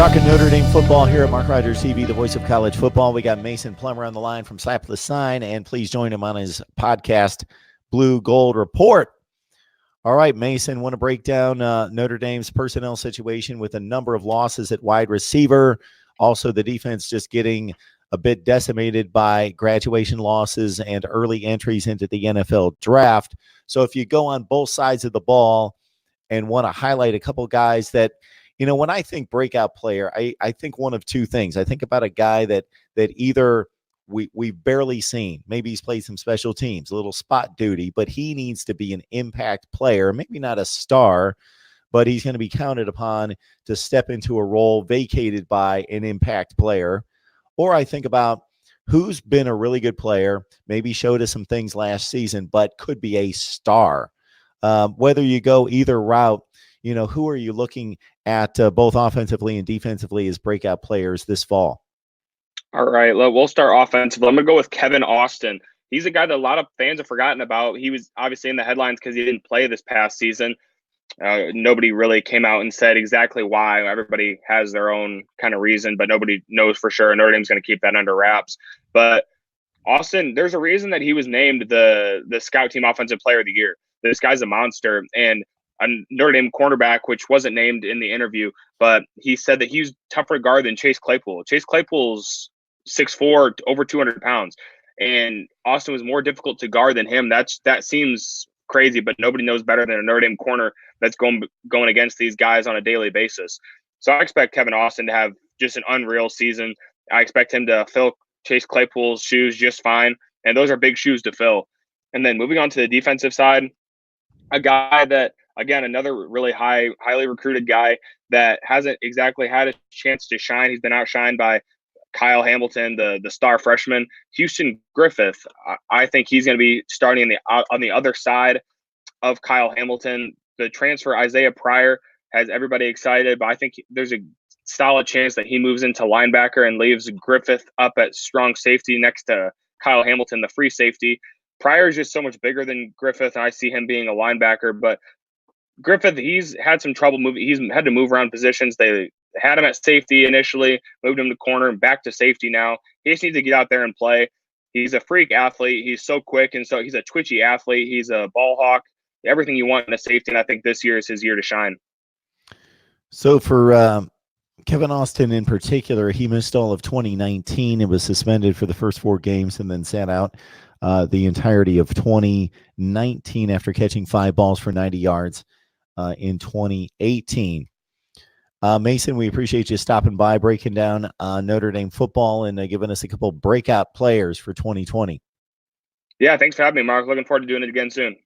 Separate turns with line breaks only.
Talking Notre Dame football here at Mark Rogers TV, the voice of college football. We got Mason Plummer on the line from Slap the Sign, and please join him on his podcast, Blue Gold Report. All right, Mason, want to break down Notre Dame's personnel situation with a number of losses at wide receiver. Also, the defense just getting a bit decimated by graduation losses and early entries into the NFL draft. So if you go on both sides of the ball and want to highlight a couple guys that, you know, when I think breakout player, I think one of two things. I think about a guy that either we've barely seen. Maybe he's played some special teams, a little spot duty, but he needs to be an impact player, maybe not a star, but he's going to be counted upon to step into a role vacated by an impact player. Or I think about who's been a really good player, maybe showed us some things last season, but could be a star. Whether you go either route, you know, who are you looking at both offensively and defensively as breakout players this fall?
All right, we'll start offensively. I'm going to go with Kevin Austin. He's a guy that a lot of fans have forgotten about. He was obviously in the headlines because he didn't play this past season. Nobody really came out and said exactly why. Everybody has their own kind of reason, but nobody knows for sure. Notre Dame's going to keep that under wraps. But Austin, there's a reason that he was named the Scout Team Offensive Player of the Year. This guy's a monster. And a Notre Dame cornerback, which wasn't named in the interview, but he said that he's tougher to guard than Chase Claypool. Chase Claypool's 6'4", over 200 pounds. And Austin was more difficult to guard than him. That seems crazy, but nobody knows better than a Notre Dame corner that's going against these guys on a daily basis. So I expect Kevin Austin to have just an unreal season. I expect him to fill Chase Claypool's shoes just fine, and those are big shoes to fill. And then moving on to the defensive side, a guy that, again, another really highly recruited guy that hasn't exactly had a chance to shine. He's been outshined by Kyle Hamilton, the star freshman. Houston Griffith, I think he's going to be starting on the other side of Kyle Hamilton. The transfer Isaiah Pryor has everybody excited, but I think there's a solid chance that he moves into linebacker and leaves Griffith up at strong safety next to Kyle Hamilton, the free safety. Pryor is just so much bigger than Griffith, and I see him being a linebacker. But Griffith, he's had some trouble moving. He's had to move around positions. They had him at safety initially, moved him to corner, and back to safety now. He just needs to get out there and play. He's a freak athlete. He's so quick, and so he's a twitchy athlete. He's a ball hawk, everything you want in a safety, and I think this year is his year to shine.
So for Kevin Austin in particular, he missed all of 2019 and was suspended for the first 4 games and then sat out the entirety of 2019 after catching 5 balls for 90 yards in 2018. Mason, we appreciate you stopping by, breaking down Notre Dame football and giving us a couple breakout players for 2020.
Yeah, thanks for having me, Mark. Looking forward to doing it again soon.